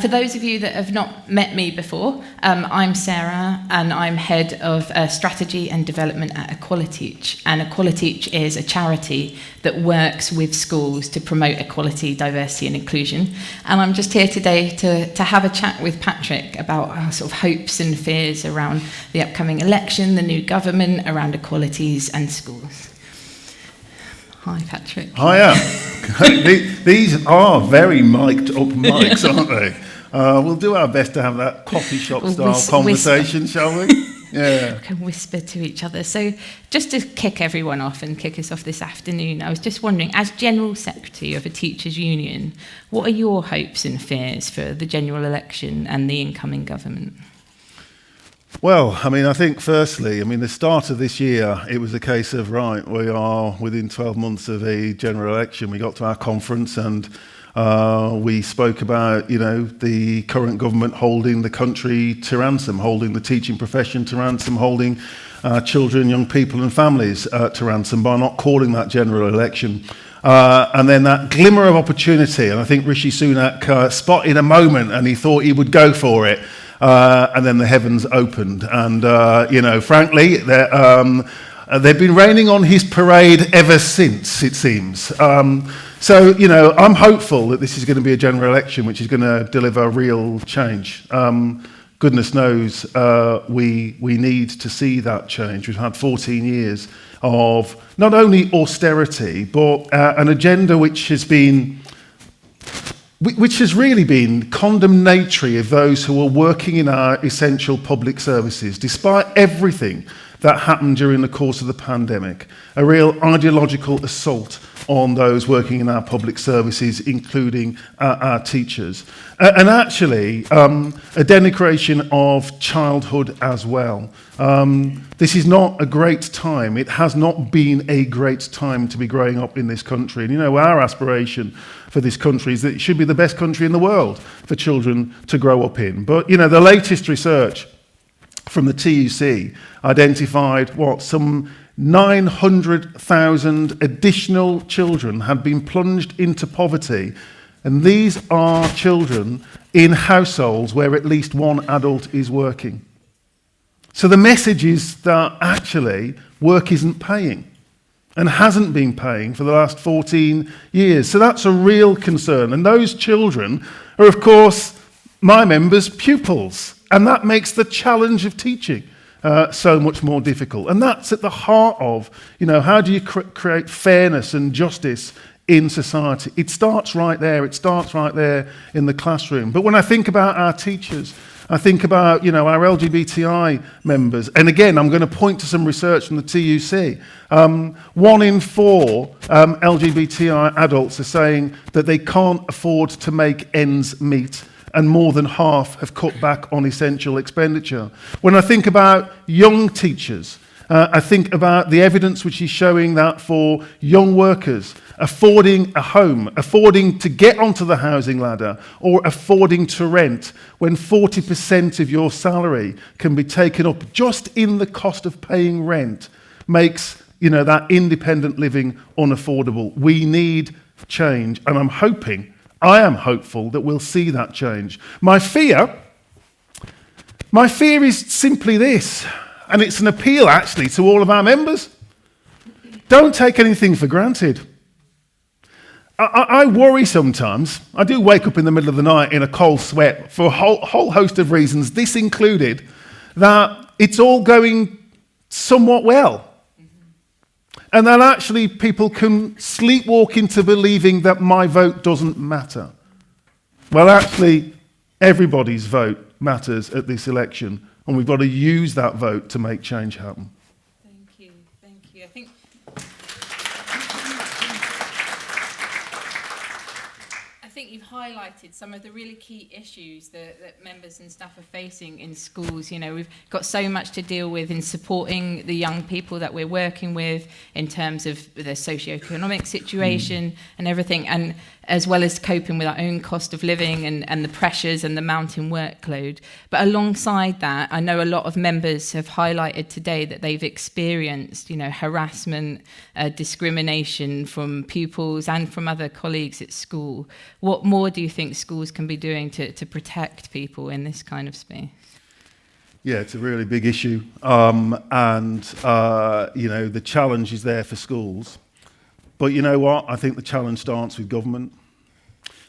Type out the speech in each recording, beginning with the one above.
For those of you that have not met me before, I'm Sarah, and I'm Head of Strategy and Development at Equalities. And Equalities is a charity that works with schools to promote equality, diversity and inclusion. And I'm just here today to have a chat with Patrick about our sort of hopes and fears around the upcoming election, the new government, around equalities and schools. Hi, Patrick. Hiya. These are very mic'd up mics, aren't they? We'll do our best to have that coffee shop style conversation, shall we? Yeah. We can whisper to each other. So just to kick everyone off and kick us off this afternoon, I was just wondering, as General Secretary of a Teachers' Union, what are your hopes and fears for the general election and the incoming government? Well, I think firstly, the start of this year, it was a case of, right, we are within 12 months of a general election. We got to our conference and we spoke about, the current government holding the country to ransom, holding the teaching profession to ransom, holding children, young people and families to ransom by not calling that general election. And then that glimmer of opportunity, and I think Rishi Sunak spotted a moment and he thought he would go for it. And then the heavens opened. And, frankly, they've been raining on his parade ever since, it seems. So, I'm hopeful that this is going to be a general election which is going to deliver real change. Goodness knows we need to see that change. We've had 14 years of not only austerity, but an agenda which has really been condemnatory of those who are working in our essential public services, despite everything that happened during the course of the pandemic. A real ideological assault on those working in our public services, including our teachers. And actually, a denigration of childhood as well. This is not a great time. It has not been a great time to be growing up in this country. And our aspiration for this country is that it should be the best country in the world for children to grow up in. But, the latest research from the TUC identified some 900,000 additional children had been plunged into poverty. And these are children in households where at least one adult is working. So the message is that actually work isn't paying and hasn't been paying for the last 14 years. So that's a real concern. And those children are, of course, my members' pupils. And that makes the challenge of teaching so much more difficult. And that's at the heart of, how do you create fairness and justice in society? It starts right there. It starts right there in the classroom. But when I think about our teachers, I think about, our LGBTI members. And again, I'm going to point to some research from the TUC. 1 in 4 LGBTI adults are saying that they can't afford to make ends meet. And more than half have cut back on essential expenditure. When I think about young teachers, I think about the evidence which is showing that for young workers, affording a home, affording to get onto the housing ladder, or affording to rent, when 40% of your salary can be taken up just in the cost of paying rent, makes that independent living unaffordable. We need change, and I am hopeful that we'll see that change. My fear is simply this, and it's an appeal actually to all of our members. Don't take anything for granted. I worry sometimes. I do wake up in the middle of the night in a cold sweat for a whole host of reasons, this included, that it's all going somewhat well. And that actually people can sleepwalk into believing that my vote doesn't matter. Well, actually, everybody's vote matters at this election, and we've got to use that vote to make change happen. Thank you. I think you've highlighted some of the really key issues that members and staff are facing in schools. We've got so much to deal with in supporting the young people that we're working with in terms of the socioeconomic situation and everything. And as well as coping with our own cost of living and the pressures and the mounting workload. But alongside that, I know a lot of members have highlighted today that they've experienced, harassment, discrimination from pupils and from other colleagues at school. What more do you think schools can be doing to protect people in this kind of space? Yeah, it's a really big issue. The challenge is there for schools. But you know what? I think the challenge starts with government.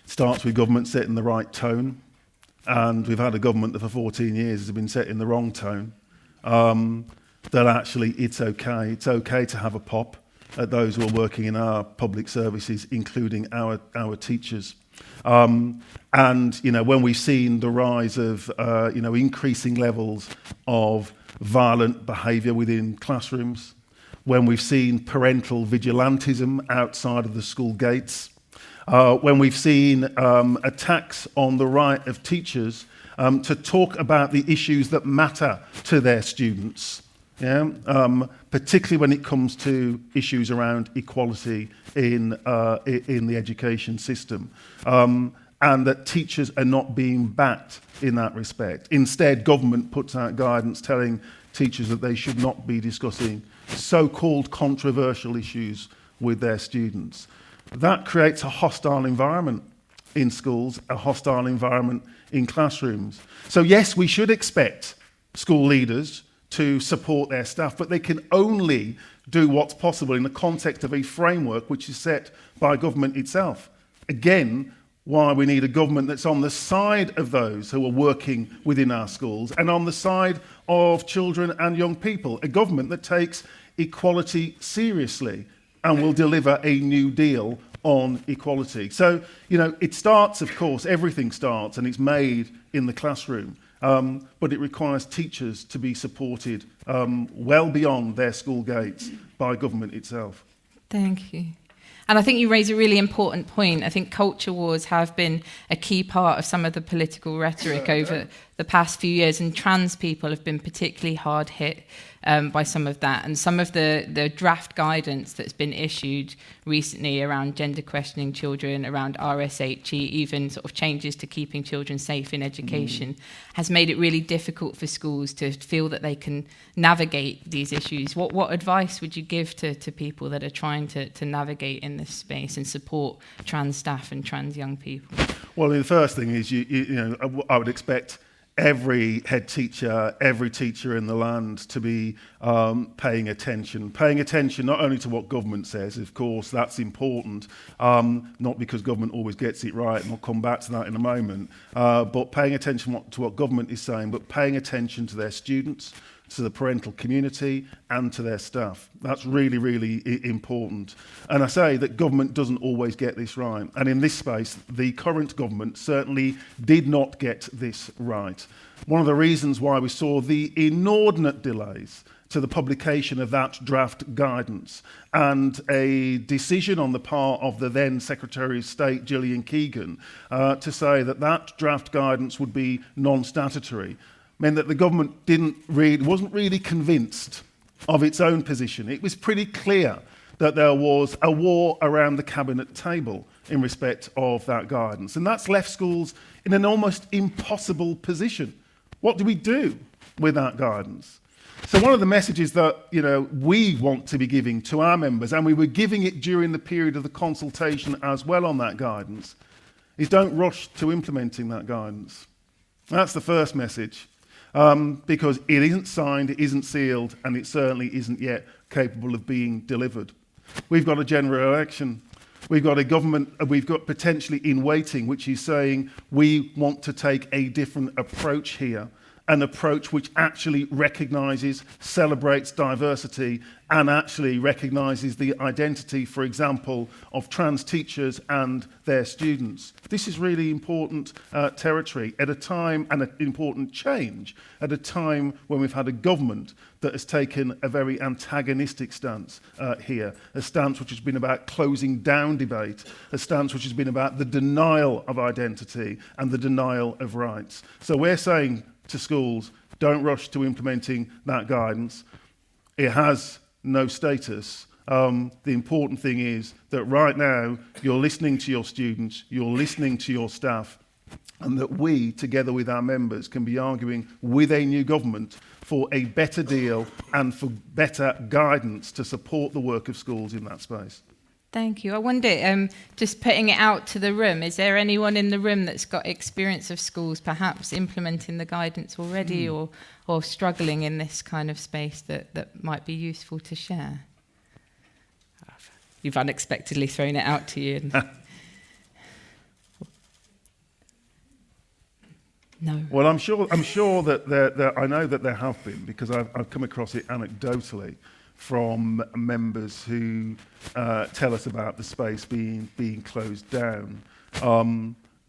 It starts with government setting the right tone. And we've had a government that for 14 years has been setting the wrong tone. That actually it's okay. It's okay to have a pop at those who are working in our public services, including our teachers. When we've seen the rise of increasing levels of violent behaviour within classrooms, when we've seen parental vigilantism outside of the school gates, when we've seen attacks on the right of teachers to talk about the issues that matter to their students, particularly when it comes to issues around equality in the education system, and that teachers are not being backed in that respect. Instead, government puts out guidance telling teachers that they should not be discussing so-called controversial issues with their students. That creates a hostile environment in schools, a hostile environment in classrooms. So yes, we should expect school leaders to support their staff, but they can only do what's possible in the context of a framework which is set by government itself. Again, why we need a government that's on the side of those who are working within our schools and on the side of children and young people. A government that takes equality seriously and will deliver a new deal on equality. So, it starts, of course, everything starts and it's made in the classroom. But it requires teachers to be supported well beyond their school gates by government itself. Thank you. And I think you raise a really important point. I think culture wars have been a key part of some of the political rhetoric over the past few years, and trans people have been particularly hard hit by some of that. And some of the draft guidance that's been issued recently around gender questioning children, around RSHE, even sort of changes to keeping children safe in education, has made it really difficult for schools to feel that they can navigate these issues. What advice would you give to people that are trying to navigate in this space and support trans staff and trans young people? Well, the first thing is, I would expect every head teacher, every teacher in the land to be paying attention not only to what government says, of course, that's important, not because government always gets it right, and we'll come back to that in a moment, but paying attention to what government is saying, but paying attention to their students, to the parental community and to their staff. That's really, really important. And I say that government doesn't always get this right. And in this space, the current government certainly did not get this right. One of the reasons why we saw the inordinate delays to the publication of that draft guidance and a decision on the part of the then Secretary of State, Gillian Keegan, to say that draft guidance would be non-statutory, meant that the government wasn't really convinced of its own position. It was pretty clear that there was a war around the cabinet table in respect of that guidance. And that's left schools in an almost impossible position. What do we do with that guidance? So one of the messages that we want to be giving to our members, and we were giving it during the period of the consultation as well on that guidance, is don't rush to implementing that guidance. That's the first message. Because it isn't signed, it isn't sealed, and it certainly isn't yet capable of being delivered. We've got a general election. We've got a government, we've got potentially in waiting, which is saying we want to take a different approach here, an approach which actually recognises, celebrates diversity, and actually recognises the identity, for example, of trans teachers and their students. This is really important territory at a time, and an important change, at a time when we've had a government that has taken a very antagonistic stance here, a stance which has been about closing down debate, a stance which has been about the denial of identity and the denial of rights. So we're saying to schools, don't rush to implementing that guidance. It has no status The important thing is that right now you're listening to your students, you're listening to your staff, and that we, together with our members, can be arguing with a new government for a better deal and for better guidance to support the work of schools in that space. Thank you. I wonder, just putting it out to the room, is there anyone in the room that's got experience of schools perhaps implementing the guidance already or struggling in this kind of space that might be useful to share? You've unexpectedly thrown it out to you. No. Well, I'm sure that I know that there have been, because I've come across it anecdotally from members who tell us about the space being closed down.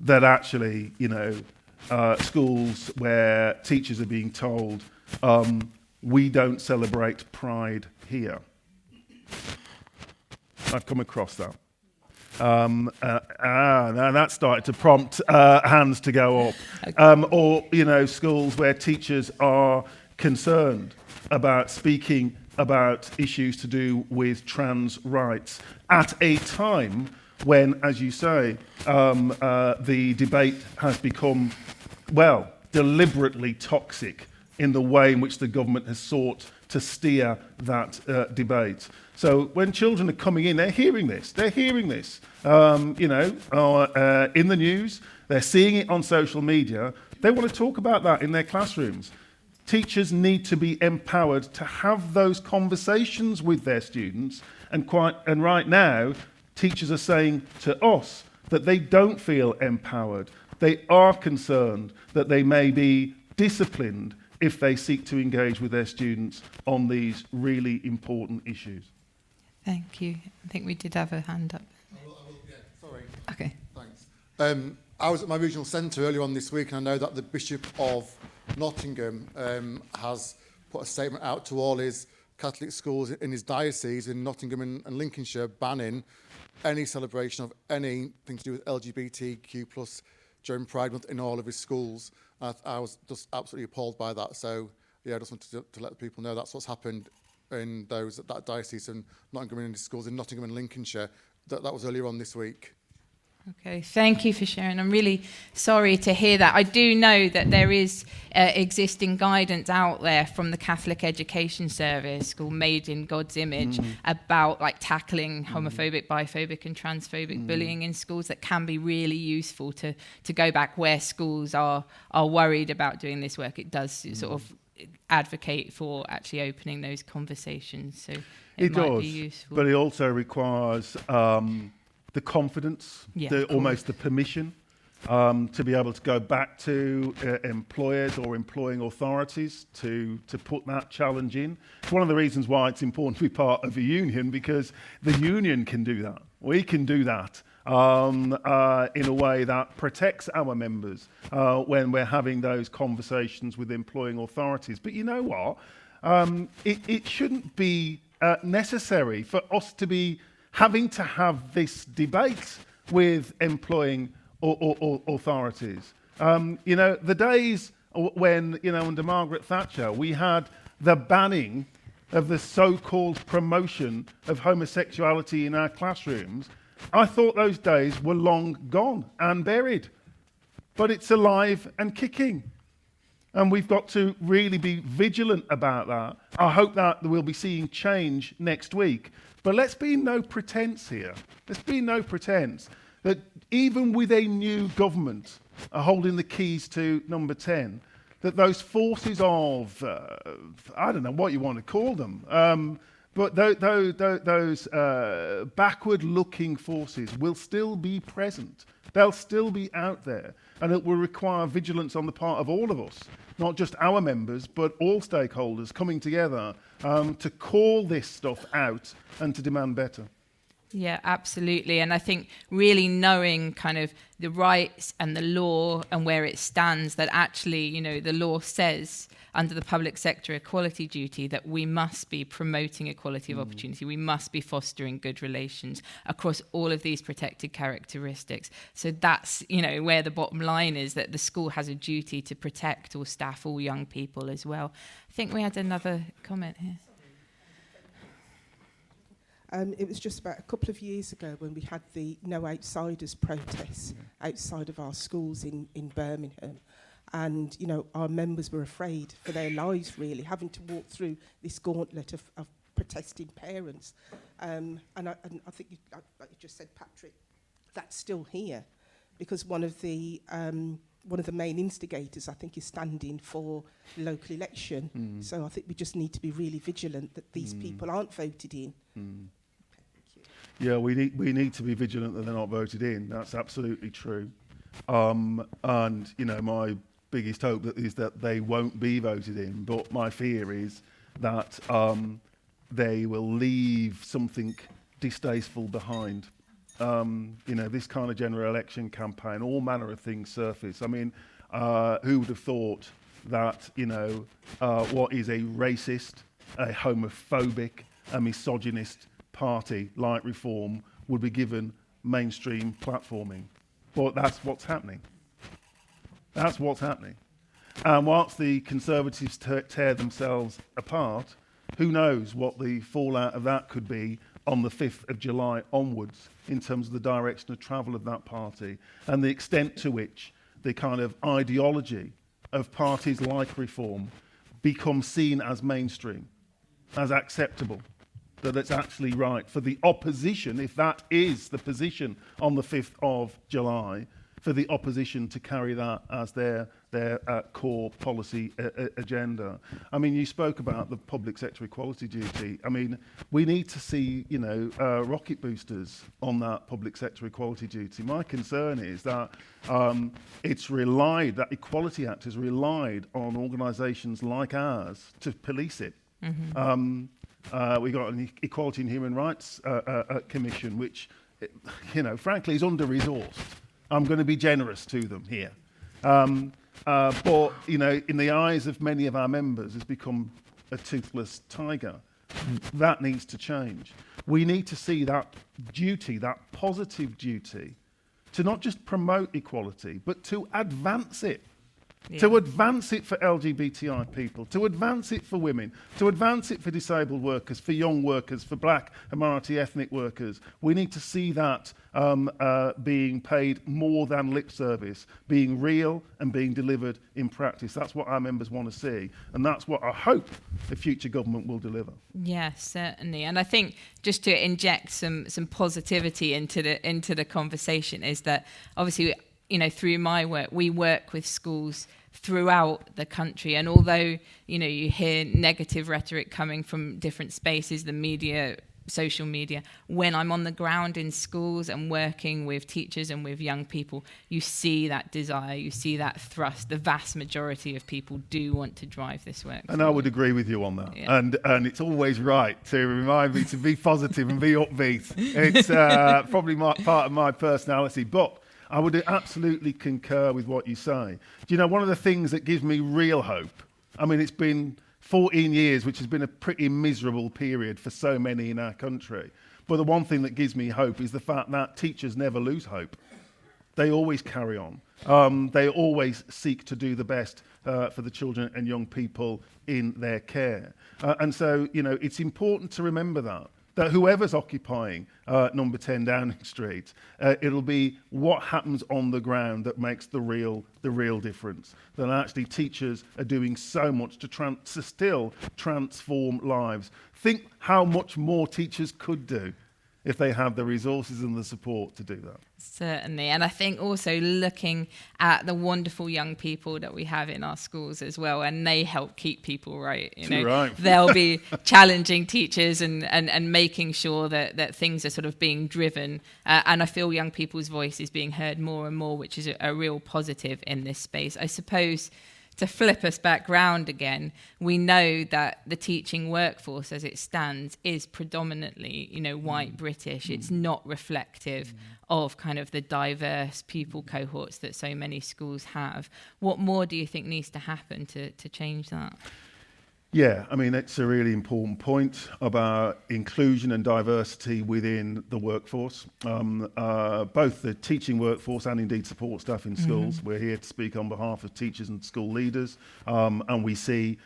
That actually, schools where teachers are being told, we don't celebrate Pride here. I've come across that. Now that started to prompt hands to go up. Or, schools where teachers are concerned about speaking about issues to do with trans rights at a time when, as you say, the debate has become, deliberately toxic in the way in which the government has sought to steer that debate. So when children are coming in, they're hearing this. In the news. They're seeing it on social media. They want to talk about that in their classrooms. Teachers need to be empowered to have those conversations with their students. And right now, teachers are saying to us that they don't feel empowered. They are concerned that they may be disciplined if they seek to engage with their students on these really important issues. Thank you. I think we did have a hand up. I will, yeah, sorry. Okay. Thanks. I was at my regional centre earlier on this week, and I know that the Bishop of Nottingham has put a statement out to all his Catholic schools in his diocese in Nottingham and Lincolnshire, banning any celebration of anything to do with LGBTQ plus during Pride Month in all of his schools. I was just absolutely appalled by that. So, yeah, I just wanted to let people know that's what's happened in that diocese and Nottingham and his schools in Nottingham and Lincolnshire. That was earlier on this week. Okay, thank you for sharing. I'm really sorry to hear that. I do know that there is existing guidance out there from the Catholic Education Service called Made in God's Image about tackling homophobic, biphobic and transphobic bullying in schools that can be really useful to go back where schools are worried about doing this work. It does sort of advocate for actually opening those conversations. So it might does, be useful. But it also requires the confidence, almost the permission to be able to go back to employers or employing authorities to put that challenge in. It's one of the reasons why it's important to be part of a union, because the union can do that. We can do that in a way that protects our members when we're having those conversations with employing authorities. But you know what? It shouldn't be necessary for us to be having to have this debate with employing authorities. The days when, under Margaret Thatcher, we had the banning of the so-called promotion of homosexuality in our classrooms, I thought those days were long gone and buried. But it's alive and kicking. And we've got to really be vigilant about that. I hope that we'll be seeing change next week. But let's be no pretense here. Let's be no pretense that even with a new government holding the keys to number 10, that those forces of, I don't know what you want to call them, but those backward-looking forces will still be present. They'll still be out there, and it will require vigilance on the part of all of us, not just our members, but all stakeholders coming together to call this stuff out and to demand better. Yeah, absolutely. And I think really knowing kind of the rights and the law and where it stands, that actually, the law says under the public sector equality duty that we must be promoting equality of opportunity. We must be fostering good relations across all of these protected characteristics. So that's, where the bottom line is, that the school has a duty to protect all staff, all young people as well. I think we had another comment here. It was just about a couple of years ago when we had the No Outsiders protests outside of our schools in Birmingham. And, you know, our members were afraid for their lives, really, having to walk through this gauntlet of protesting parents. And I think, like you just said, Patrick, that's still here, because one of the main instigators, I think, is standing for local election. So I think we just need to be really vigilant that these people aren't voted in. Okay, thank you. Yeah, we need to be vigilant that they're not voted in. That's absolutely true. And, you know, my biggest hope is that they won't be voted in. But my fear is that they will leave something distasteful behind. You know, this kind of general election campaign, all manner of things surface. I mean, who would have thought that, you know, what is a racist, a homophobic, a misogynist party like Reform would be given mainstream platforming? But that's what's happening. That's what's happening. And whilst the Conservatives tear themselves apart, who knows what the fallout of that could be on the 5th of July onwards in terms of the direction of travel of that party and the extent to which the kind of ideology of parties like Reform becomes seen as mainstream, as acceptable, that it's actually right for the opposition, if that is the position on the 5th of July, for the opposition to carry that as their core policy agenda. I mean, you spoke about the public sector equality duty. I mean, we need to see, you know, rocket boosters on that public sector equality duty. My concern is that that Equality Act has relied on organisations like ours to police it. We got an Equality and Human Rights Commission, which, you know, frankly is under-resourced. I'm going to be generous to them here. But, you know, in the eyes of many of our members, has become a toothless tiger. That needs to change. We need to see that duty, that positive duty, to not just promote equality, but to advance it. Yeah. To advance it for LGBTI people, to advance it for women, to advance it for disabled workers, for young workers, for black and minority ethnic workers. We need to see that being paid more than lip service, being real and being delivered in practice. That's what our members want to see, and that's what I hope the future government will deliver. Yes, certainly. And I think just to inject some positivity into the conversation is that obviously, you know, through my work, we work with schools throughout the country. And although, you know, you hear negative rhetoric coming from different spaces, the media, social media, when I'm on the ground in schools and working with teachers and with young people, you see that desire, you see that thrust. The vast majority of people do want to drive this work. And I would agree with you on that. Yeah. And it's always right to remind me to be positive and be upbeat. It's probably part of my personality. But I would absolutely concur with what you say. Do you know, one of the things that gives me real hope, I mean, it's been 14 years, which has been a pretty miserable period for so many in our country. But the one thing that gives me hope is the fact that teachers never lose hope. They always carry on. They always seek to do the best for the children and young people in their care. And so, you know, it's important to remember that whoever's occupying number 10 Downing Street, it'll be what happens on the ground that makes the real difference. That actually teachers are doing so much to still transform lives. Think how much more teachers could do if they have the resources and the support to do that. Certainly. And I think also looking at the wonderful young people that we have in our schools as well, and they help keep people right. You know, right. They'll be challenging teachers and making sure that things are sort of being driven. And I feel young people's voice is being heard more and more, which is a real positive in this space. I suppose to flip us back round again, we know that the teaching workforce as it stands is predominantly, you know, white British. It's not reflective of kind of the diverse pupil cohorts that so many schools have. What more do you think needs to happen to change that? Yeah, I mean, it's a really important point about inclusion and diversity within the workforce, both the teaching workforce and indeed support staff in schools. We're here to speak on behalf of teachers and school leaders, and we see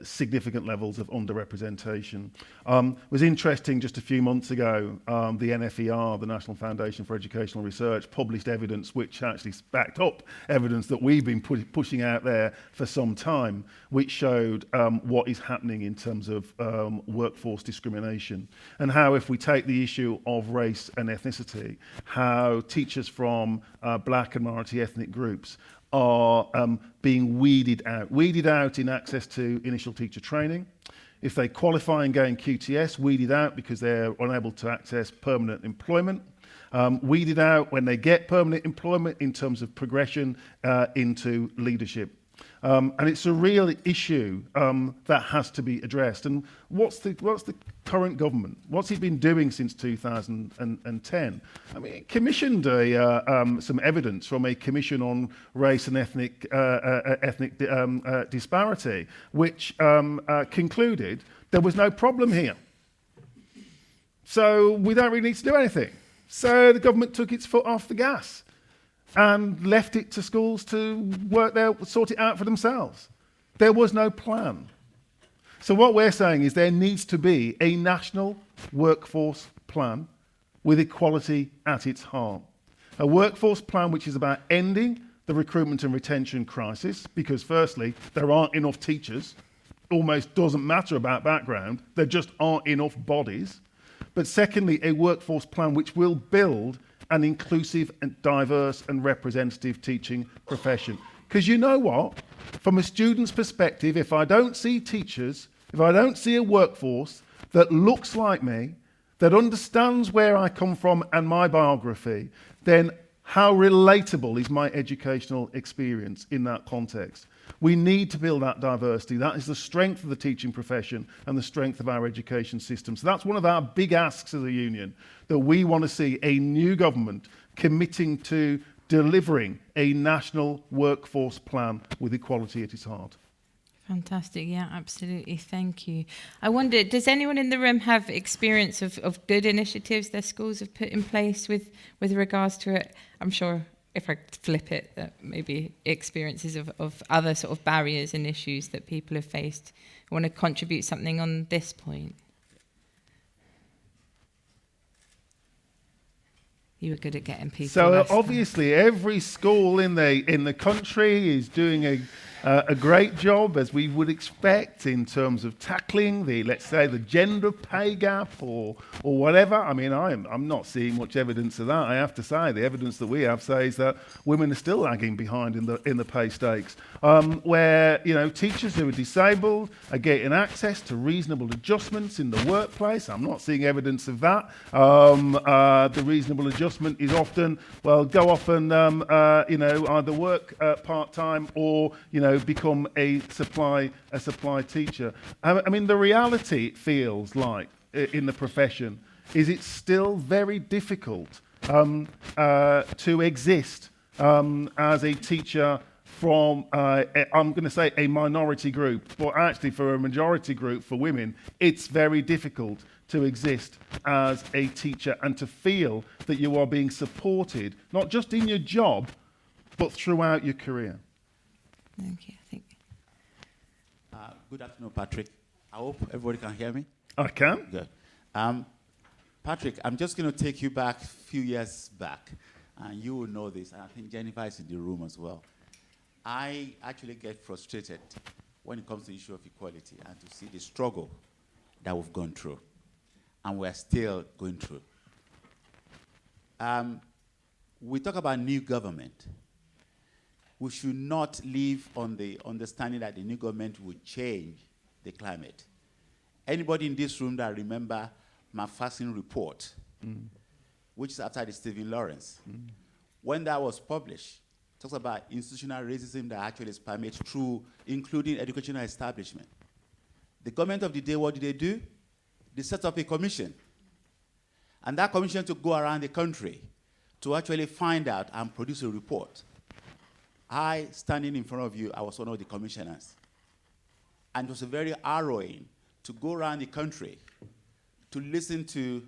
significant levels of underrepresentation. It was interesting just a few months ago, the NFER, the National Foundation for Educational Research, published evidence which actually backed up evidence that we've been pushing out there for some time, which showed what is happening in terms of workforce discrimination, and how if we take the issue of race and ethnicity, how teachers from black and minority ethnic groups are being weeded out in access to initial teacher training. If they qualify and gain QTS, weeded out because they're unable to access permanent employment. Weeded out when they get permanent employment in terms of progression into leadership. And it's a real issue that has to be addressed. And what's the current government? What's it been doing since 2010? I mean, it commissioned some evidence from a commission on race and ethnic disparity, which concluded there was no problem here. So we don't really need to do anything. So the government took its foot off the gas and left it to schools to sort it out for themselves. There was no plan. So what we're saying is there needs to be a national workforce plan with equality at its heart. A workforce plan which is about ending the recruitment and retention crisis, because firstly, there aren't enough teachers. Almost doesn't matter about background. There just aren't enough bodies. But secondly, a workforce plan which will build an inclusive and diverse and representative teaching profession. Because you know what? From a student's perspective, if I don't see teachers, if I don't see a workforce that looks like me, that understands where I come from and my biography, then how relatable is my educational experience in that context? We need to build that diversity. That is the strength of the teaching profession and the strength of our education system. So that's one of our big asks as a union, that we want to see a new government committing to delivering a national workforce plan with equality at its heart. Fantastic. Yeah, absolutely. Thank you. I wonder, does anyone in the room have experience of good initiatives their schools have put in place with regards to it? I'm sure if I flip it, that maybe experiences of other sort of barriers and issues that people have faced. I want to contribute something on this point. You were good at getting people. So obviously, every school in the country is doing a great job, as we would expect, in terms of tackling let's say, the gender pay gap or whatever. I mean, I'm not seeing much evidence of that. I have to say, the evidence that we have says that women are still lagging behind in the pay stakes. Where teachers who are disabled are getting access to reasonable adjustments in the workplace. I'm not seeing evidence of that. The reasonable adjustment is often, well, go off and either work part-time or become a supply teacher. I mean, the reality, it feels like, in the profession, is it's still very difficult to exist as a teacher from, I'm going to say, a minority group, but actually for a majority group, for women, it's very difficult to exist as a teacher and to feel that you are being supported, not just in your job, but throughout your career. Thank you. I think. Good afternoon, Patrick. I hope everybody can hear me. I can. Good. Patrick, I'm just going to take you back a few years back, and you will know this, and I think Jennifer is in the room as well. I actually get frustrated when it comes to the issue of equality and to see the struggle that we've gone through, and we're still going through. We talk about new government. We should not live on the understanding that the new government will change the climate. Anybody in this room that remember McPherson report, which is after the Stephen Lawrence, when that was published, it talks about institutional racism that actually is permeated through, including educational establishment. The government of the day, what did they do? They set up a commission. And that commission to go around the country to actually find out and produce a report. I, standing in front of you, I was one of the commissioners. And it was very harrowing to go around the country to listen to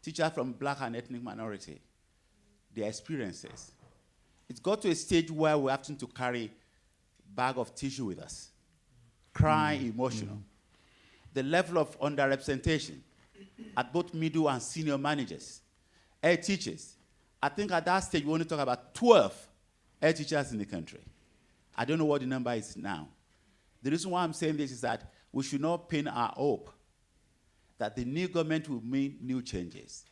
teachers from black and ethnic minority, their experiences. It's got to a stage where we're having to carry a bag of tissue with us, cry emotional. The level of underrepresentation at both middle and senior managers, head teachers. I think at that stage we only talk about 12 head teachers in the country. I don't know what the number is now. The reason why I'm saying this is that we should not pin our hope that the new government will make new changes.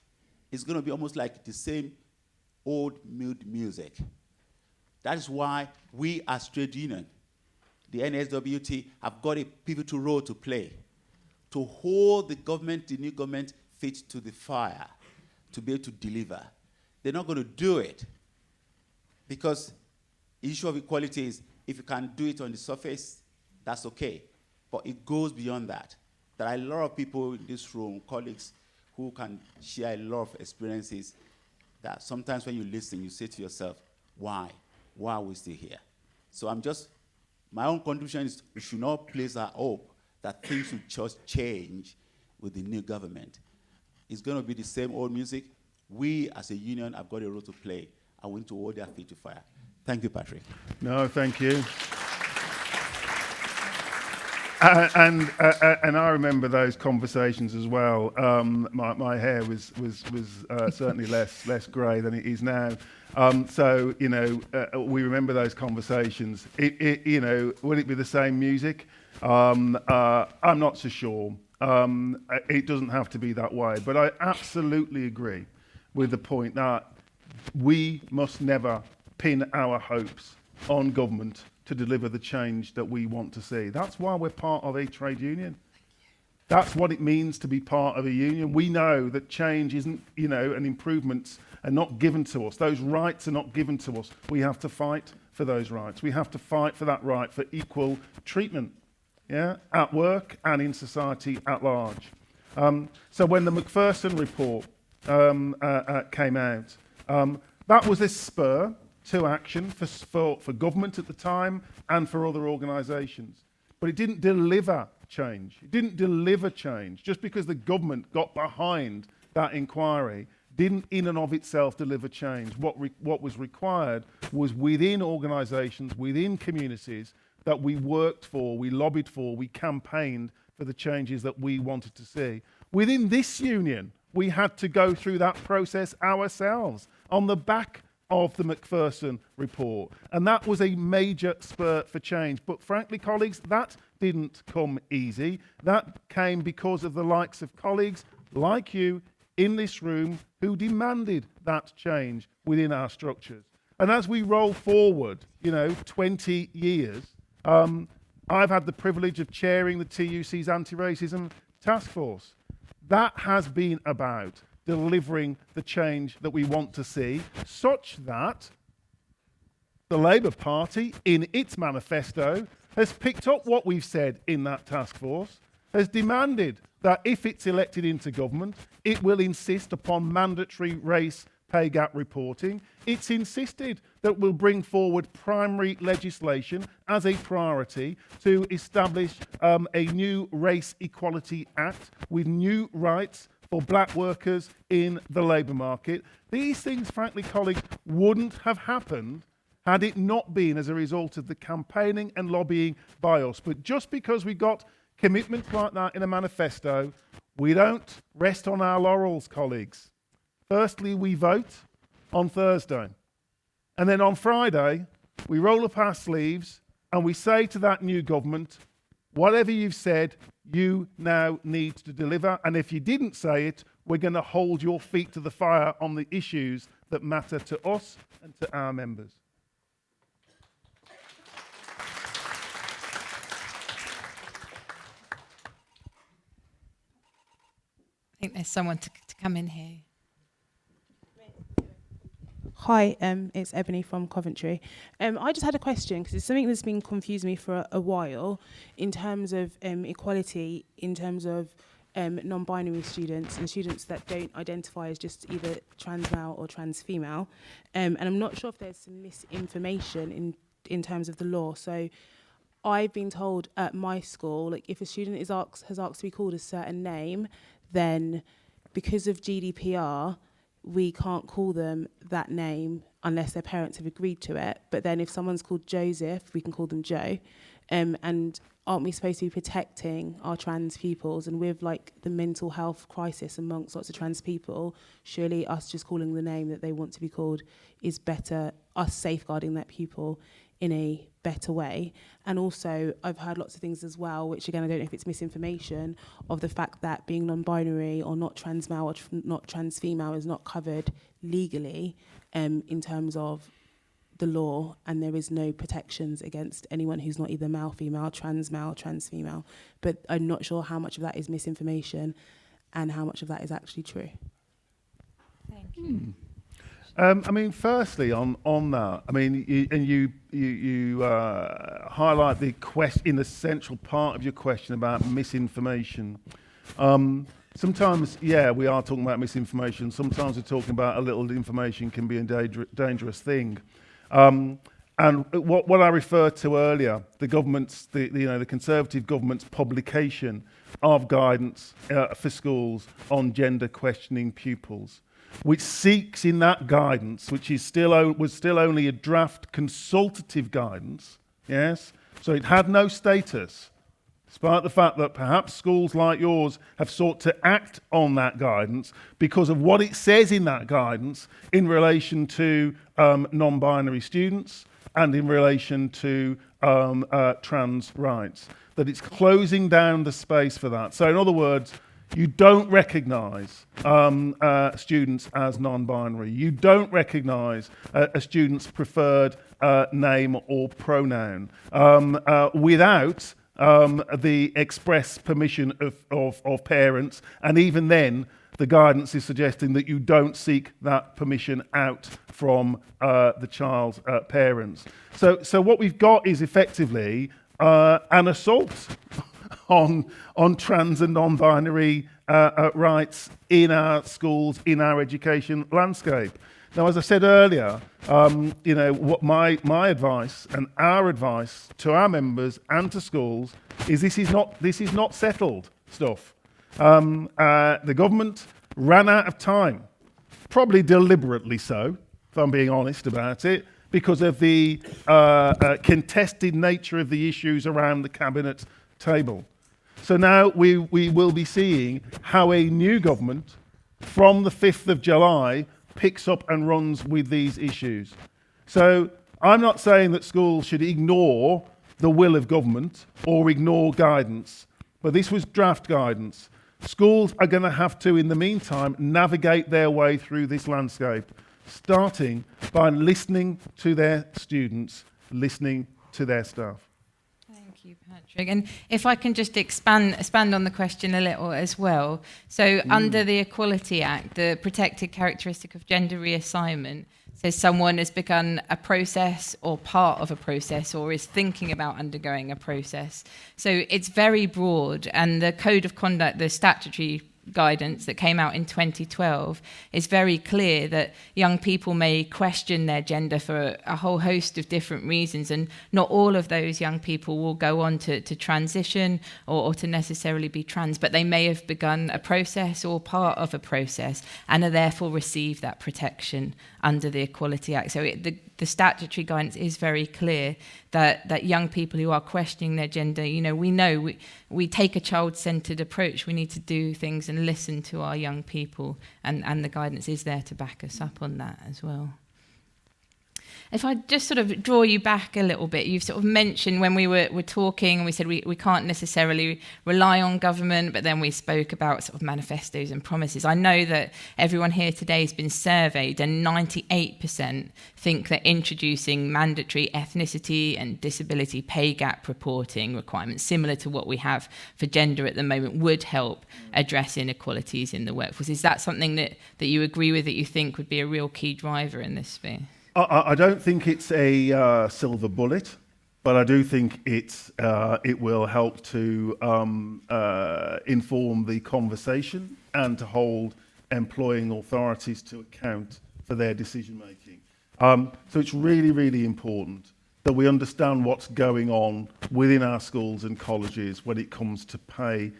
It's going to be almost like the same old music. That is why we as trade union, the NASUWT, have got a pivotal role to play to hold the government, the new government, feet to the fire to be able to deliver. They're not going to do it because the issue of equality is if you can do it on the surface, that's okay. But it goes beyond that. There are a lot of people in this room, colleagues, who can share a lot of experiences that sometimes when you listen, you say to yourself, why? Why are we still here? So my own contribution is we should not place our hope that things will just change with the new government. It's going to be the same old music. We as a union have got a role to play, and we need to hold their feet to fire. Thank you, Patrick. No, thank you. And I remember those conversations as well. My hair was certainly less grey than it is now. So we remember those conversations. Will it be the same music? I'm not so sure. It doesn't have to be that way. But I absolutely agree with the point that we must never pin our hopes on government to deliver the change that we want to see. That's why we're part of a trade union. That's what it means to be part of a union. We know that change isn't, and improvements are not given to us. Those rights are not given to us. We have to fight for those rights. We have to fight for that right for equal treatment, at work and in society at large. So when the Macpherson report came out, that was a spur to action for government at the time and for other organisations. But it didn't deliver change. It didn't deliver change. Just because the government got behind that inquiry didn't in and of itself deliver change. What was required was within organisations, within communities, that we worked for, we lobbied for, we campaigned for the changes that we wanted to see. Within this union, we had to go through that process ourselves on the back of the Macpherson report. And that was a major spur for change. But frankly, colleagues, that didn't come easy. That came because of the likes of colleagues like you in this room who demanded that change within our structures. And as we roll forward, 20 years, I've had the privilege of chairing the TUC's anti-racism task force. That has been about delivering the change that we want to see, such that the Labour Party, in its manifesto, has picked up what we've said in that task force, has demanded that if it's elected into government, it will insist upon mandatory race pay gap reporting. It's insisted that we'll bring forward primary legislation as a priority to establish a new Race Equality Act with new rights for black workers in the labour market. These things, frankly, colleagues, wouldn't have happened had it not been as a result of the campaigning and lobbying by us. But just because we got commitments like that in a manifesto, we don't rest on our laurels, colleagues. Firstly, we vote on Thursday. And then on Friday, we roll up our sleeves and we say to that new government, whatever you've said, you now need to deliver. And if you didn't say it, we're going to hold your feet to the fire on the issues that matter to us and to our members. I think there's someone to come in here. Hi, it's Ebony from Coventry. I just had a question because it's something that's been confusing me for a while in terms of equality, in terms of non-binary students and students that don't identify as just either trans male or trans female. And I'm not sure if there's some misinformation in terms of the law. So I've been told at my school, like if a student has asked to be called a certain name, then because of GDPR, we can't call them that name unless their parents have agreed to it. But then if someone's called Joseph, we can call them Joe. And aren't we supposed to be protecting our trans pupils? And with like the mental health crisis amongst lots of trans people, surely us just calling the name that they want to be called is better, us safeguarding that pupil in a better way. And also I've heard lots of things as well, which again I don't know if it's misinformation, of the fact that being non-binary or not trans male or not trans female is not covered legally in terms of the law, and there is no protections against anyone who's not either male, female, trans female. But I'm not sure how much of that is misinformation and how much of that is actually true. Thank you. I mean, firstly, on that, I mean, you highlight the question, the central part of your question about misinformation. Sometimes, yeah, we are talking about misinformation. Sometimes we're talking about a little information can be a dangerous thing. And what I referred to earlier, the government's, the Conservative government's publication of guidance for schools on gender questioning pupils, which seeks in that guidance, which is was still only a draft consultative guidance, yes, so it had no status, despite the fact that perhaps schools like yours have sought to act on that guidance because of what it says in that guidance in relation to non-binary students and in relation to trans rights, that it's closing down the space for that. So in other words, you don't recognise students as non-binary. You don't recognise a student's preferred name or pronoun without the express permission of parents. And even then, the guidance is suggesting that you don't seek that permission out from the child's parents. So what we've got is effectively an assault on trans and non-binary rights in our schools, in our education landscape. Now, as I said earlier, what my advice and our advice to our members and to schools is this is not settled stuff. The government ran out of time, probably deliberately so, if I'm being honest about it, because of the contested nature of the issues around the cabinet table. So now we will be seeing how a new government from the 5th of July picks up and runs with these issues. So I'm not saying that schools should ignore the will of government or ignore guidance, but this was draft guidance. Schools are going to have to, in the meantime, navigate their way through this landscape, starting by listening to their students, listening to their staff. Thank you, Patrick. And if I can just expand on the question a little as well. So under the Equality Act, the protected characteristic of gender reassignment says someone has begun a process or part of a process or is thinking about undergoing a process. So it's very broad, and the Code of Conduct, the statutory guidance that came out in 2012 is very clear that young people may question their gender for a whole host of different reasons, and not all of those young people will go on to transition or to necessarily be trans, but they may have begun a process or part of a process and are therefore receive that protection under the Equality Act. So the statutory guidance is very clear that young people who are questioning their gender, we take a child-centred approach. We need to do things and listen to our young people, and the guidance is there to back us up on that as well. If I just sort of draw you back a little bit, you've sort of mentioned when we were talking, we said we can't necessarily rely on government, but then we spoke about sort of manifestos and promises. I know that everyone here today has been surveyed, and 98% think that introducing mandatory ethnicity and disability pay gap reporting requirements, similar to what we have for gender at the moment, would help address inequalities in the workforce. Is that something that you agree with, that you think would be a real key driver in this sphere? I don't think it's a silver bullet, but I do think it will help to inform the conversation and to hold employing authorities to account for their decision making. So it's really, really important that we understand what's going on within our schools and colleges when it comes to pay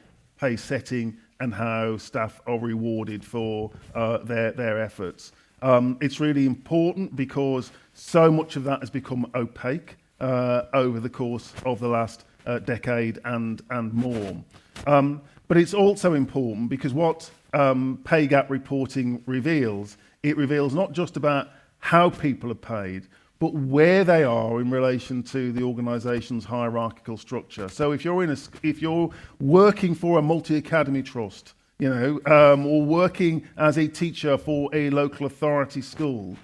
setting and how staff are rewarded for their efforts. It's really important because so much of that has become opaque over the course of the last decade and more. But it's also important because what pay gap reporting reveals, it reveals not just about how people are paid, but where they are in relation to the organisation's hierarchical structure. So if you're working for a multi-academy trust, or working as a teacher for a local authority school,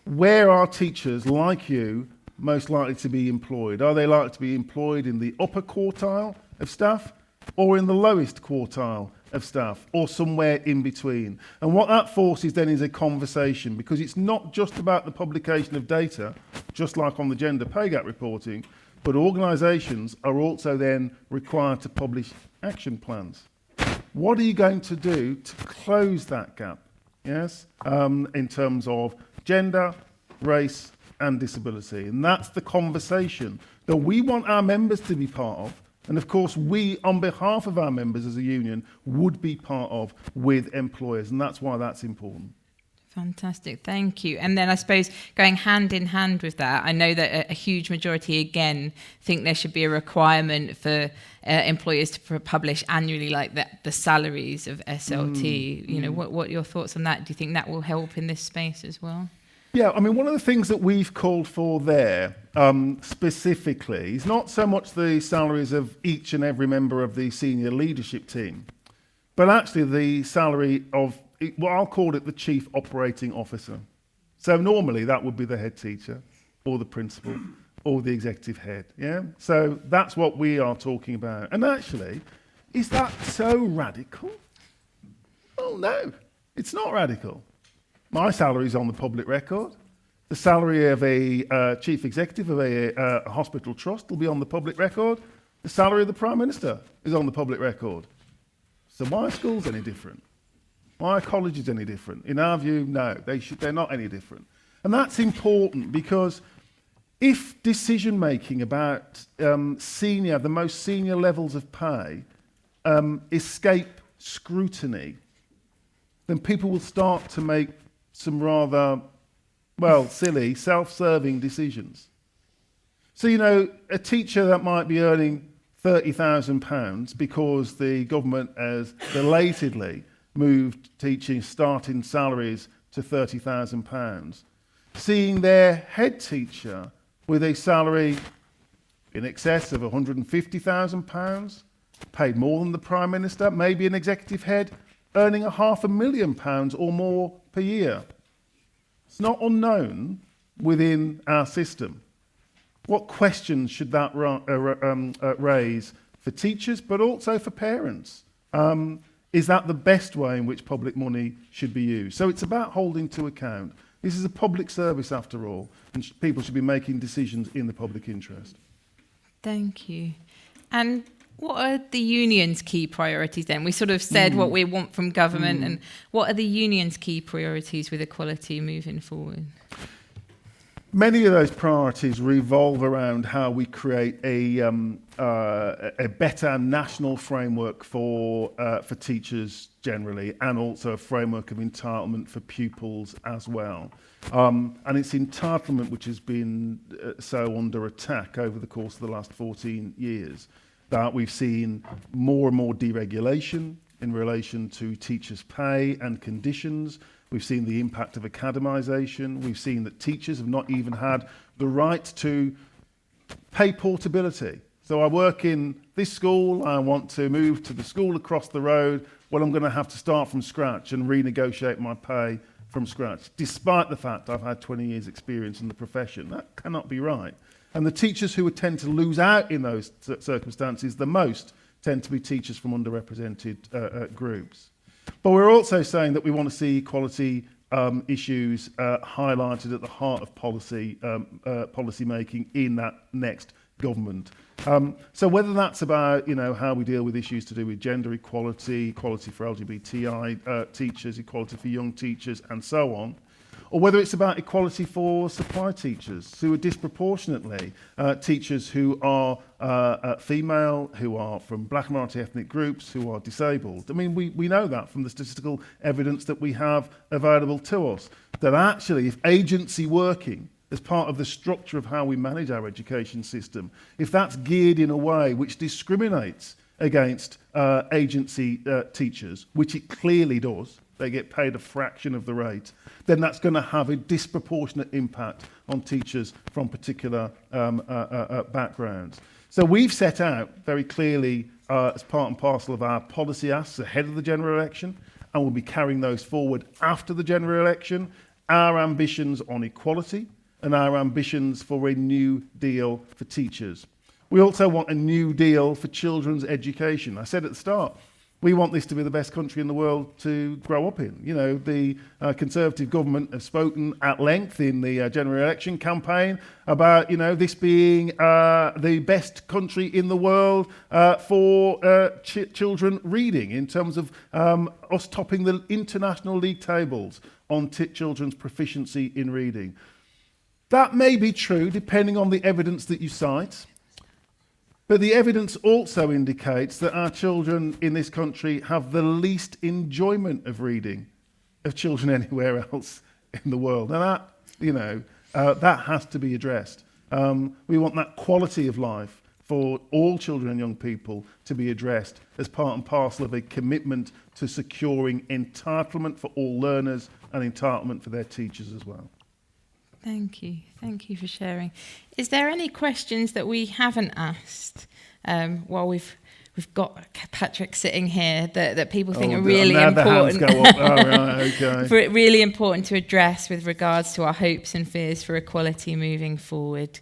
where are teachers like you most likely to be employed? Are they likely to be employed in the upper quartile of staff, or in the lowest quartile of staff, or somewhere in between? And what that forces then is a conversation, because it's not just about the publication of data, just like on the gender pay gap reporting, but organisations are also then required to publish action plans. What are you going to do to close that gap? Yes, in terms of gender, race, and disability. And that's the conversation that we want our members to be part of. And of course, we, on behalf of our members as a union, would be part of with employers. And that's why that's important. Fantastic, thank you. And then I suppose going hand in hand with that, I know that a huge majority, again, think there should be a requirement for employers to publish annually, like the salaries of SLT. What are your thoughts on that? Do you think that will help in this space as well? Yeah, I mean, one of the things that we've called for there specifically is not so much the salaries of each and every member of the senior leadership team, but actually the salary of, well, I'll call it the chief operating officer. So normally that would be the head teacher or the principal or the executive head, yeah? So that's what we are talking about. And actually, is that so radical? Oh, no, it's not radical. My salary is on the public record. The salary of a chief executive of a hospital trust will be on the public record. The salary of the Prime Minister is on the public record. So why are schools any different? Why are colleges any different? In our view, no, they're not any different. And that's important because if decision-making about the most senior levels of pay escape scrutiny, then people will start to make some rather, silly, self-serving decisions. So, a teacher that might be earning £30,000 because the government has belatedly moved teaching starting salaries to £30,000, seeing their head teacher with a salary in excess of £150,000, paid more than the Prime Minister, maybe an executive head, earning £500,000 or more per year. It's not unknown within our system. What questions should that raise for teachers, but also for parents? Is that the best way in which public money should be used? So it's about holding to account. This is a public service, after all, and people should be making decisions in the public interest. Thank you. And what are the union's key priorities then? We sort of said what we want from government, and what are the union's key priorities with equality moving forward? Many of those priorities revolve around how we create a better national framework for teachers generally, and also a framework of entitlement for pupils as well. And it's entitlement which has been so under attack over the course of the last 14 years, that we've seen more and more deregulation in relation to teachers' pay and conditions. We've seen the impact of academisation. We've seen that teachers have not even had the right to pay portability. So I work in this school, I want to move to the school across the road. Well, I'm going to have to start from scratch and renegotiate my pay from scratch, despite the fact I've had 20 years' experience in the profession. That cannot be right. And the teachers who would tend to lose out in those circumstances the most tend to be teachers from underrepresented groups. But we're also saying that we want to see equality issues highlighted at the heart of policy making in that next government. So whether that's about how we deal with issues to do with gender equality, equality for LGBTI teachers, equality for young teachers, and so on, or whether it's about equality for supply teachers, who are disproportionately teachers who are female, who are from black and minority ethnic groups, who are disabled. I mean, we know that from the statistical evidence that we have available to us, that actually if agency working as part of the structure of how we manage our education system, if that's geared in a way which discriminates against agency teachers, which it clearly does, they get paid a fraction of the rate, then that's going to have a disproportionate impact on teachers from particular backgrounds. So we've set out very clearly as part and parcel of our policy asks ahead of the general election, and we'll be carrying those forward after the general election, our ambitions on equality and our ambitions for a new deal for teachers. We also want a new deal for children's education. I said at the start, we want this to be the best country in the world to grow up in. You know, the Conservative government have spoken at length in the general election campaign about, you know, this being the best country in the world for children reading, in terms of us topping the international league tables on children's proficiency in reading. That may be true depending on the evidence that you cite. But the evidence also indicates that our children in this country have the least enjoyment of reading of children anywhere else in the world. And that, you know, that has to be addressed. We want that quality of life for all children and young people to be addressed as part and parcel of a commitment to securing entitlement for all learners and entitlement for their teachers as well. Thank you. Thank you for sharing. Is there any questions that we haven't asked while we've got Patrick sitting here that people think are really important? The hands go up. Oh, right, okay. Really important to address with regards to our hopes and fears for equality moving forward.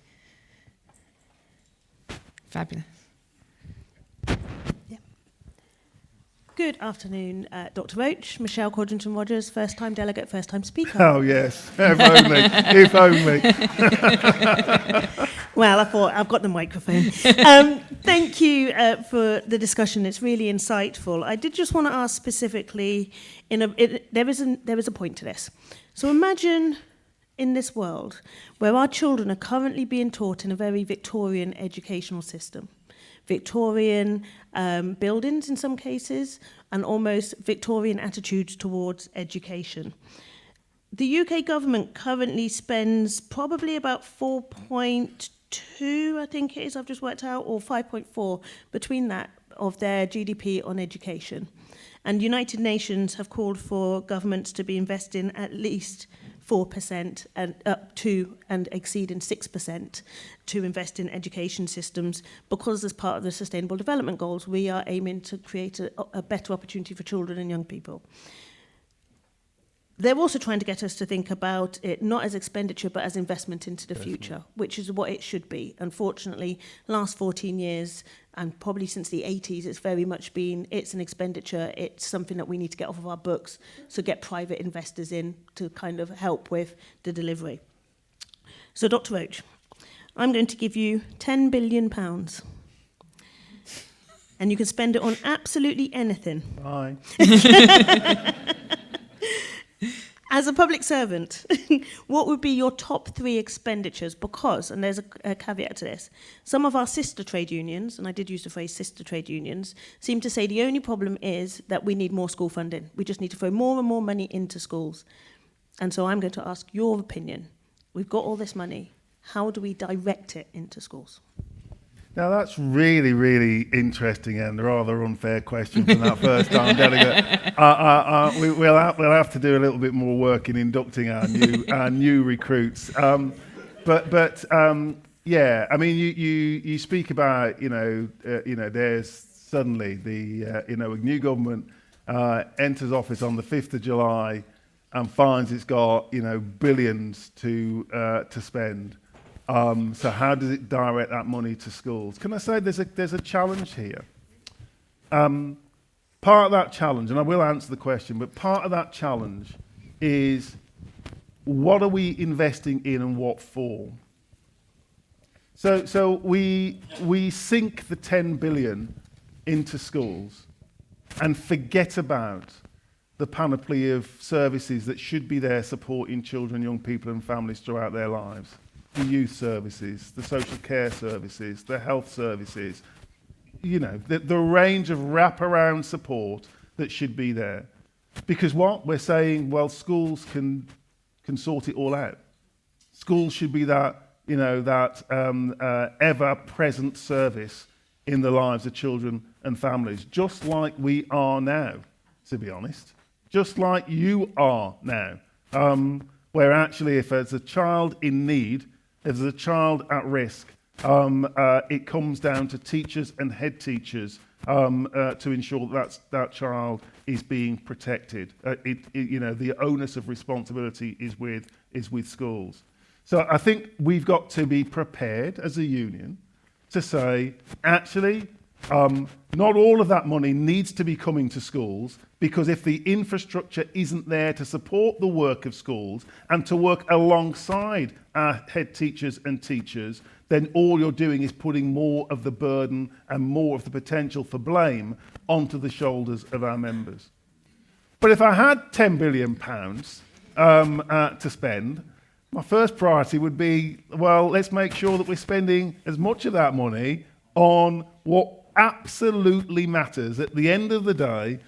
Fabulous. Good afternoon, Dr. Roach. Michelle Codrington-Rogers, first-time delegate, first-time speaker. Oh, yes. If only. If only. Well, I thought I've got the microphone. Thank you for the discussion. It's really insightful. I did just want to ask specifically, there is a point to this. So imagine in this world where our children are currently being taught in a very Victorian educational system. Victorian buildings in some cases, and almost Victorian attitudes towards education. The UK government currently spends probably about 4.2, I think it is, I've just worked out, or 5.4, between that, of their GDP on education. And United Nations have called for governments to be investing at least 4% and up to and exceeding 6% to invest in education systems, because as part of the Sustainable Development Goals, we are aiming to create a better opportunity for children and young people. They're also trying to get us to think about it not as expenditure but as investment into the future, which is what it should be. Unfortunately, last 14 years, and probably since the 80s, it's very much been, it's an expenditure, it's something that we need to get off of our books, so get private investors in to kind of help with the delivery. So, Dr. Roach, I'm going to give you £10 billion. And you can spend it on absolutely anything. Bye. As a public servant, what would be your top 3 expenditures? Because, and there's a caveat to this, some of our sister trade unions, and I did use the phrase sister trade unions, seem to say the only problem is that we need more school funding. We just need to throw more and more money into schools. And so I'm going to ask your opinion. We've got all this money. How do we direct it into schools? Now, that's really, really interesting and a rather unfair question from that first-time delegate. We'll have to do a little bit more work in inducting our new recruits. Yeah, I mean, you speak about, there's suddenly the new government enters office on the 5th of July and finds it's got billions to spend. So how does it direct that money to schools? Can I say there's a challenge here? Part of that challenge, and I will answer the question, but part of that challenge is, what are we investing in and what for? So we sink the 10 billion into schools and forget about the panoply of services that should be there supporting children, young people and families throughout their lives. The youth services, the social care services, the health services, you know, the range of wraparound support that should be there. Because what we're saying, well, schools can sort it all out. Schools should be that, you know, that ever-present service in the lives of children and families, just like we are now, to be honest. Just like you are now. Where actually, if there's a child in need, if there's a child at risk, it comes down to teachers and head teachers to ensure that child is being protected. You know, the onus of responsibility is with schools. So I think we've got to be prepared as a union to say, actually, not all of that money needs to be coming to schools, because if the infrastructure isn't there to support the work of schools and to work alongside our head teachers and teachers, then all you're doing is putting more of the burden and more of the potential for blame onto the shoulders of our members. But if I had £10 billion to spend, my first priority would be, well, let's make sure that we're spending as much of that money on what absolutely matters at the end of the day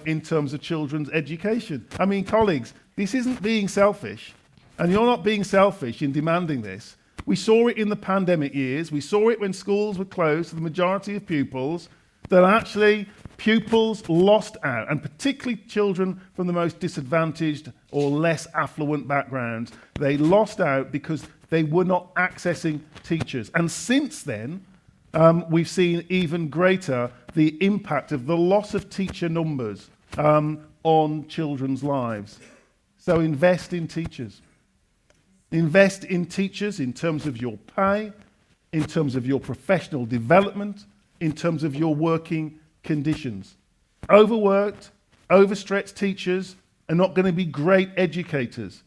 in terms of children's education. I mean, colleagues, this isn't being selfish, and you're not being selfish in demanding this. We saw it in the pandemic years. We saw it when schools were closed to the majority of pupils, that actually pupils lost out, and particularly children from the most disadvantaged or less affluent backgrounds, they lost out because they were not accessing teachers. And since then, we've seen even greater the impact of the loss of teacher numbers on children's lives. So invest in teachers. Invest in teachers in terms of your pay, in terms of your professional development, in terms of your working conditions. Overworked, overstretched teachers are not going to be great educators,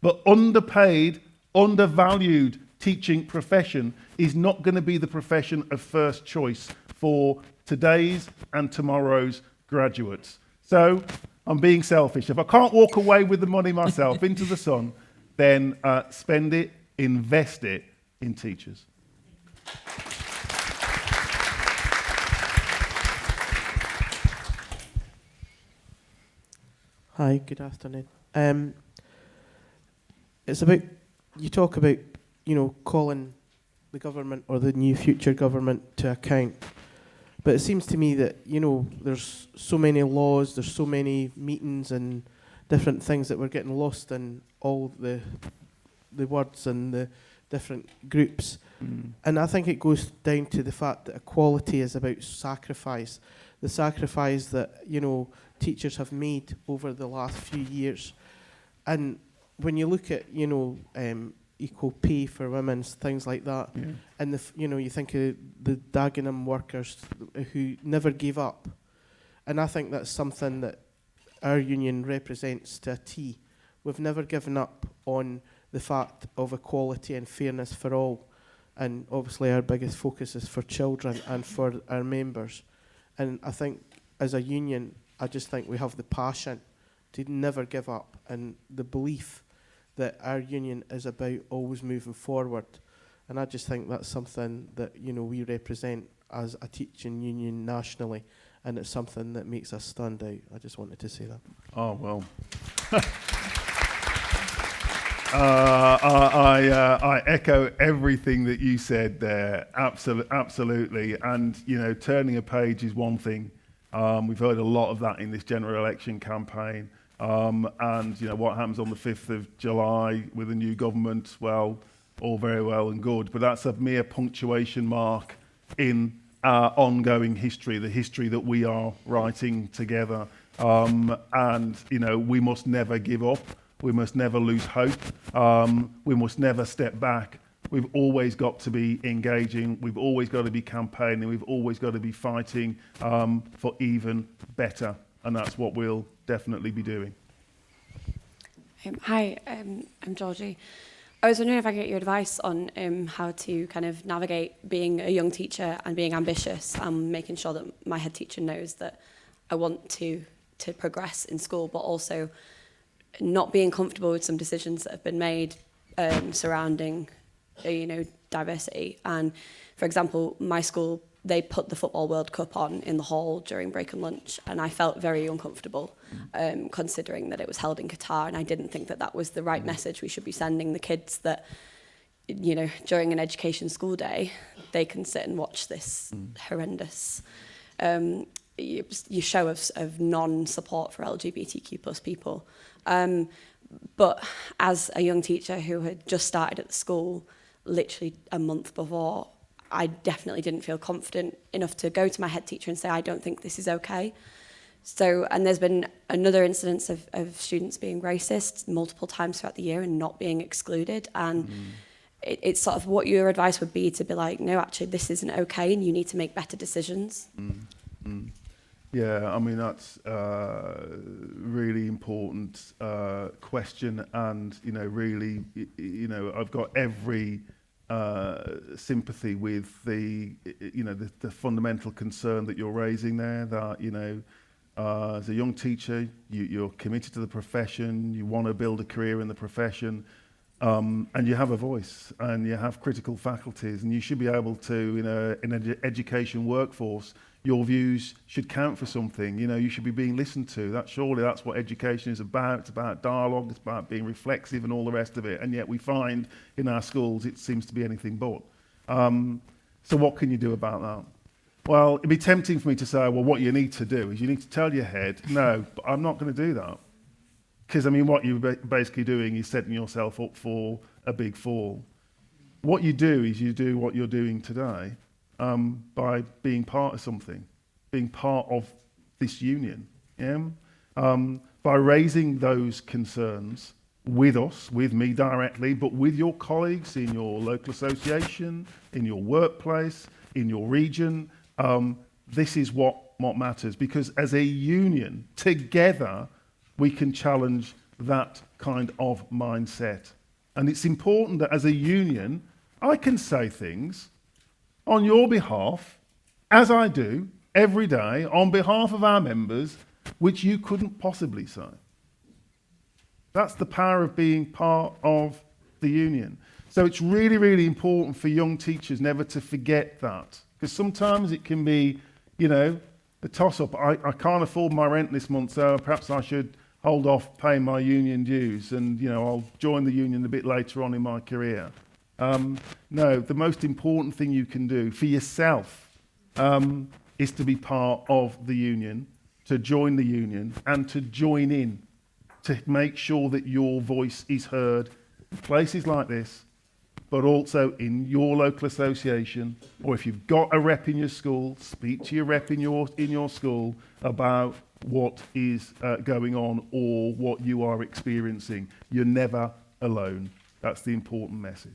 but underpaid, undervalued teaching profession is not going to be the profession of first choice for today's and tomorrow's graduates. So I'm being selfish. If I can't walk away with the money myself into the sun, then spend it, invest it in teachers. Hi, good afternoon. It's about, you talk about, you know, calling the government or the new future government to account. But it seems to me that, you know, there's so many laws, there's so many meetings and different things that we're getting lost in all the words and the different groups. And I think it goes down to the fact that equality is about sacrifice. The sacrifice that, you know, teachers have made over the last few years. And when you look at, you know, equal pay for women, things like that, and you know, you think of the Dagenham workers who never gave up. And I think that's something that our union represents to a T. We've never given up on the fact of equality and fairness for all. And obviously our biggest focus is for children and for our members. And I think as a union, I just think we have the passion to never give up and the belief that our union is about always moving forward. And I just think that's something that, you know, we represent as a teaching union nationally, and it's something that makes us stand out. I just wanted to say that. Oh, well. I echo everything that you said there. Absolutely. And, you know, turning a page is one thing. We've heard a lot of that in this general election campaign. And, you know, what happens on the 5th of July with the new government, well, all very well and good. But that's a mere punctuation mark in our ongoing history, the history that we are writing together. And, you know, we must never give up. We must never lose hope. We must never step back. We've always got to be engaging. We've always got to be campaigning. We've always got to be fighting for even better. And that's what we'll definitely be doing. Hi, I'm Georgie. I was wondering if I could get your advice on how to kind of navigate being a young teacher and being ambitious and making sure that my head teacher knows that I want to to progress in school, but also not being comfortable with some decisions that have been made surrounding, diversity. And for example, my school, they put the Football World Cup on in the hall during break and lunch, and I felt very uncomfortable considering that it was held in Qatar, and I didn't think that that was the right message we should be sending the kids, that during an education school day they can sit and watch this horrendous show of non-support for LGBTQ plus people. But as a young teacher who had just started at the school literally a month before, I definitely didn't feel confident enough to go to my head teacher and say, I don't think this is okay. So, and there's been another incidence of students being racist multiple times throughout the year and not being excluded. And it's sort of what your advice would be to be like, no, actually, this isn't okay and you need to make better decisions. Yeah, I mean, that's really important question. And, really, I've got every sympathy with the fundamental concern that you're raising there, that, as a young teacher, you're committed to the profession, you want to build a career in the profession, and you have a voice and you have critical faculties, and you should be able to, in an education workforce, your views should count for something. You should be being listened to. Surely that's what education is about. It's about dialogue, it's about being reflexive and all the rest of it. And yet we find in our schools it seems to be anything but. So what can you do about that? Well, it'd be tempting for me to say, well, what you need to do is you need to tell your head, no, but I'm not going to do that. Because, what you're basically doing is setting yourself up for a big fall. What you do is you do what you're doing today by being part of something, being part of this union, by raising those concerns with us, with me directly, but with your colleagues in your local association, in your workplace, in your region. This is what matters, because as a union, together, we can challenge that kind of mindset. And it's important that as a union, I can say things on your behalf, as I do every day, on behalf of our members, which you couldn't possibly say. That's the power of being part of the union. So it's really, really important for young teachers never to forget that. Because sometimes it can be, the toss-up. I can't afford my rent this month, so perhaps I should hold off paying my union dues, and I'll join the union a bit later on in my career. No, the most important thing you can do for yourself is to be part of the union, to join the union, and to join in, to make sure that your voice is heard in places like this, but also in your local association, or if you've got a rep in your school, speak to your rep in your school about what is going on or what you are experiencing. You're never alone. That's the important message.